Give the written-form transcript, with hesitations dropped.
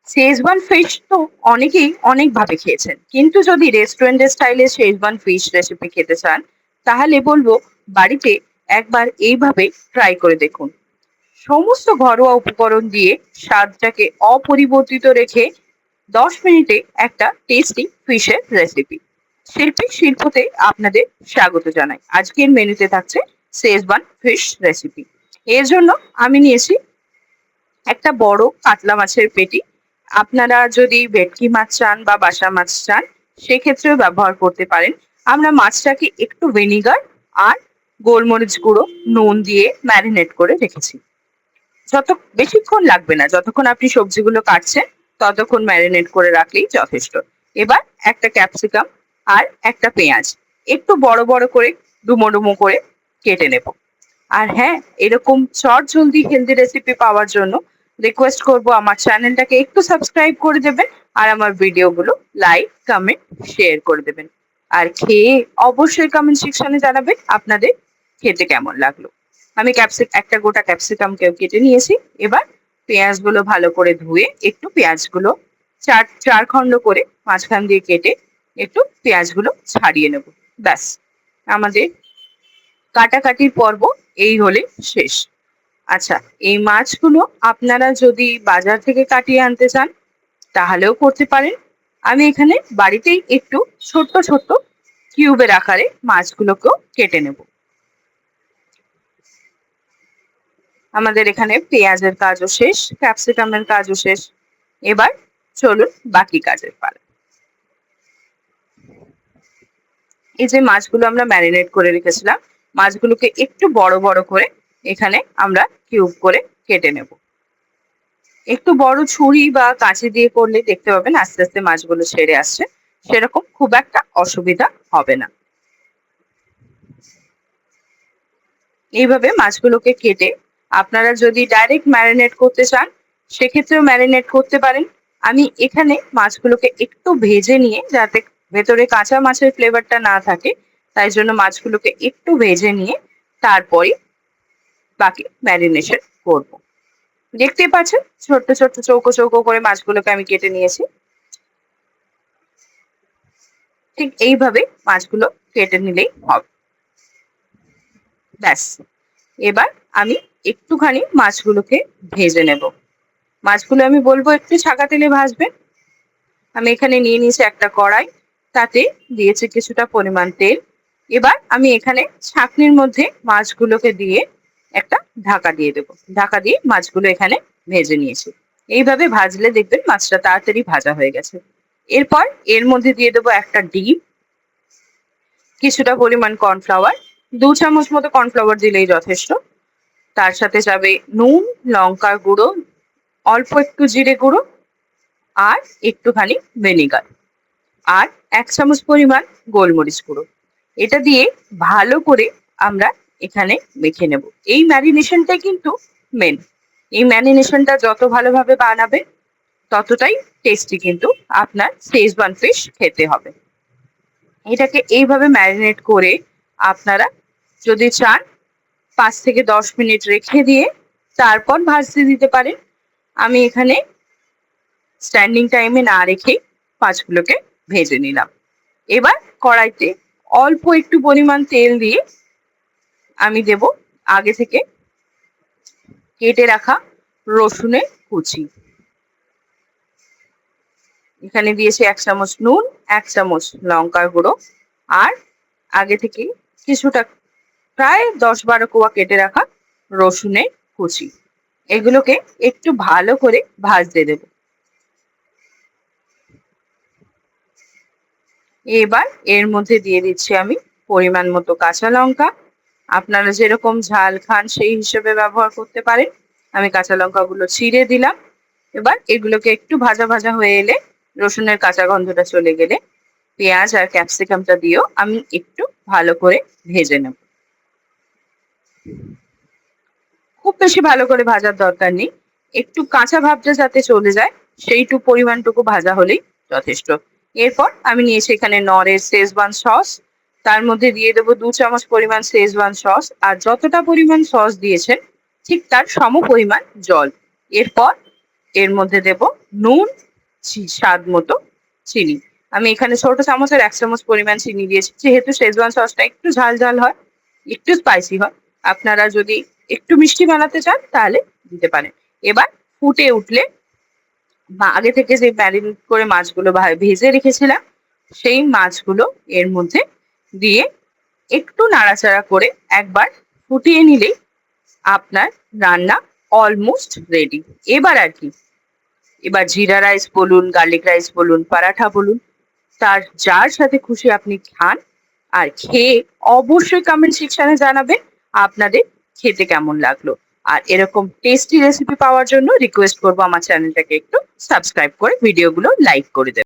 Schezwan fish তো অনেকেই অনেকভাবে খেয়েছেন, কিন্তু যদি রেস্টুরেন্টের স্টাইলে শেজওয়ান ফিশ রেসিপি খেতে চান, তাহলে বলবো বাড়িতে একবার এইভাবে ট্রাই করে দেখুন। সমস্ত ঘরোয়া উপকরণ দিয়ে স্বাদটাকে অপরিবর্তিত রেখে 10 মিনিটে একটা টেস্টি ফিশের রেসিপি। শিল্পী শিল্পতে আপনাদের স্বাগত জানাই। আজকের মেনুতে থাকছে শেজওয়ান ফিশ রেসিপি। এর জন্য আমি নিয়েছি একটা বড় কাতলা মাছের পেটি। আপনারা যদি ভেটকি মাছ চান বা বাসা মাছ চান, সেক্ষেত্রেও ব্যবহার করতে পারেন। আমরা মাছটাকে একটু ভিনিগার আর গোলমরিচ গুঁড়ো, নুন দিয়ে ম্যারিনেট করে রেখেছি। যত বেশিক্ষণ লাগবে না, যতক্ষণ আপনি সবজিগুলো কাটছেন ততক্ষণ ম্যারিনেট করে রাখলেই যথেষ্ট। এবার একটা ক্যাপসিকাম আর একটা পেঁয়াজ একটু বড় বড় করে ডুমো ডুমো করে কেটে নেব। আর হ্যাঁ, এরকম চট জলদি হেলদি রেসিপি পাওয়ার জন্য রিকোয়েস্ট করব আমার চ্যানেলটাকে একটু সাবস্ক্রাইব করে দেবেন, আর আমার ভিডিওগুলো লাইক, কমেন্ট, শেয়ার করে দেবেন। আর খেয়ে অবশ্যই কমেন্ট সেকশনে জানাবেন আপনাদের খেতে কেমন লাগলো। আমি একটা গোটা ক্যাপসিকামকে কেটে নিয়েছি। এবার পেঁয়াজগুলো ভালো করে ধুয়ে একটু পেঁয়াজগুলো চার চার খণ্ড করে মাঝখান দিয়ে কেটে একটু পেঁয়াজগুলো ছাড়িয়ে নেব। ব্যাস, আমাদের কাটাকাটির পর্ব এই হলে শেষ। আচ্ছা, এই মাছগুলো আপনারা যদি বাজার থেকে কাটিয়ে আনতে চান তাহলেও করতে পারেন। আমি এখানে বাড়িতেই একটু ছোট্ট ছোট্ট কিউবের আকারে মাছগুলোকেও কেটে নেব। আমাদের এখানে পেঁয়াজের কাজও শেষ, ক্যাপসিকামের কাজও শেষ। এবার চলুন বাকি কাজের পালা। এই যে মাছগুলো আমরা ম্যারিনেট করে রেখেছিলাম, মাছগুলোকে একটু বড় বড় করে এখানে আমরা কিউব করে কেটে নেব। একটু বড় ছুরি বা কাঁচি দিয়ে করলে দেখতে পাবেন আস্তে আস্তে মাছগুলো ছেড়ে আসছে, সেরকম খুব একটা অসুবিধা হবে না। এইভাবে মাছগুলোকে কেটে আপনারা যদি ডাইরেক্ট ম্যারিনেট করতে চান সেক্ষেত্রেও ম্যারিনেট করতে পারেন। আমি এখানে মাছগুলোকে একটু ভেজে নিয়ে, যাতে ভেতরে কাঁচা মাছের ফ্লেভারটা না থাকে, তাই জন্য মাছগুলোকে একটু ভেজে নিয়ে তারপরে বাকি ম্যারিনেশন করব। দেখতে পাচ্ছেন ছোট্ট ছোট্ট চৌকো চৌকো করে মাছগুলোকে আমি কেটে নিয়েছি। ঠিক এইভাবে মাছগুলো কেটে নিলেই হবে। ব্যাস, এবার আমি একটুখানি মাছগুলোকে ভেজে নেব। মাছগুলো আমি বলবো একটু ছাকা তেলে ভাজবেন। আমি এখানে নিয়ে নিয়েছি একটা কড়াই, তাতে দিয়েছি কিছুটা পরিমাণ তেল। এবার আমি এখানে ছাঁকনির মধ্যে মাছগুলোকে দিয়ে একটা ঢাকা দিয়ে দেবো। ঢাকা দিয়ে মাছগুলো এখানে ভেজে নিয়েছি। এইভাবে ভাজলে দেখবেন মাছটা তাড়াতাড়ি ভাজা হয়ে গেছে। এরপর এর মধ্যে দিয়ে দেবো একটা ডিম, কিছুটা পরিমাণ কর্নফ্লাওয়ার, 2 চামচ মতো কর্নফ্লাওয়ার দিলেই যথেষ্ট। তার সাথে যাবে নুন, লঙ্কার গুঁড়ো, অল্প একটু জিরে গুঁড়ো, আর একটুখানি ভিনিগার, আর 1 চামচ পরিমাণ গোলমরিচ গুঁড়ো। এটা দিয়ে ভালো করে আমরা এখানে মেখে নেব। এই ম্যারিনেশনটাই কিন্তু মেন। এই ম্যারিনেশনটা যত ভালোভাবে বানাবে ততটাই টেস্টি কিন্তু আপনার শেজওয়ান ফিশ খেতে হবে। এটাকে এইভাবে ম্যারিনেট করে আপনারা যদি চান 5 থেকে 10 মিনিট রেখে দিয়ে তারপর ভাজতে দিতে পারেন। আমি এখানে স্ট্যান্ডিং টাইমে না রেখেই মাছগুলোকে ভেজে নিলাম। এবার কড়াইতে অল্প একটু পরিমাণ তেল দিয়ে আমি দেব আগে থেকে কেটে রাখা রসুনের কুচি। এখানে দিয়েছি 1 চামচ নুন, 1 চামচ লঙ্কার গুঁড়ো, আর আগে থেকে কিছুটা প্রায় 10-12 কোয়া কেটে রাখা রসুনের কুচি। এগুলোকে একটু ভালো করে ভাজতে দেব। এবার এর মধ্যে দিয়ে দিচ্ছি আমি পরিমাণ মতো কাঁচা লঙ্কা। আপনারা যেরকম ঝাল খান সেই হিসেবে ব্যবহার করতে পারেন। আমি কাঁচা লঙ্কাগুলো ছিঁড়ে দিলাম। এবার এগুলোকে একটু ভাজা ভাজা হয়ে এলে, রসুনের কাঁচা গন্ধটা চলে গেলে, পেঁয়াজ আর ক্যাপসিকামটা দিয়েও আমি একটু ভালো করে ভেজে নেব। খুব বেশি ভালো করে ভাজার দরকার নেই, একটু কাঁচা ভাবটা যাতে চলে যায় সেইটুকু পরিমাণটুকু ভাজা হলেই যথেষ্ট। এরপর আমি নিয়েছি এখানে নরের শেজওয়ান সস। তার মধ্যে দিয়ে দেবো 2 চামচ পরিমাণ শেজওয়ান সস, আর যতটা পরিমাণ সস দিয়েছেন ঠিক তার সম পরিমাণ জল। এরপর এর মধ্যে দেব নুন, স্বাদ মতো চিনি। আমি এখানে ছোট চামচের 1 চামচ পরিমাণ চিনি দিয়েছি, যেহেতু শেজওয়ান সসটা একটু ঝাল ঝাল হয়, একটু স্পাইসি হয়। আপনারা যদি একটু মিষ্টি বানাতে চান তাহলে দিতে পারেন। এবার ফুটে উঠলে আগে থেকে যে ম্যারিনেট করে মাছগুলো ভেজে রেখেছিলাম সেই মাছগুলো এর মধ্যে দিয়ে একটু নাড়াচাড়া করে একবার ফুটিয়ে নিলেই আপনার রান্না অলমোস্ট রেডি। এবার আর কি, এবার জিরা রাইস বলুন, গার্লিক রাইস বলুন, পরাঠা বলুন, তার যার সাথে খুশি আপনি খান। আর খেয়ে অবশ্যই কমেন্ট সেকশনে জানাবেন আপনাদের খেতে কেমন লাগলো। আর এরকম টেস্টি রেসিপি পাওয়ার জন্য রিকোয়েস্ট করবো আমার চ্যানেলটাকে একটু সাবস্ক্রাইব করে ভিডিওগুলো লাইক করে দেবেন।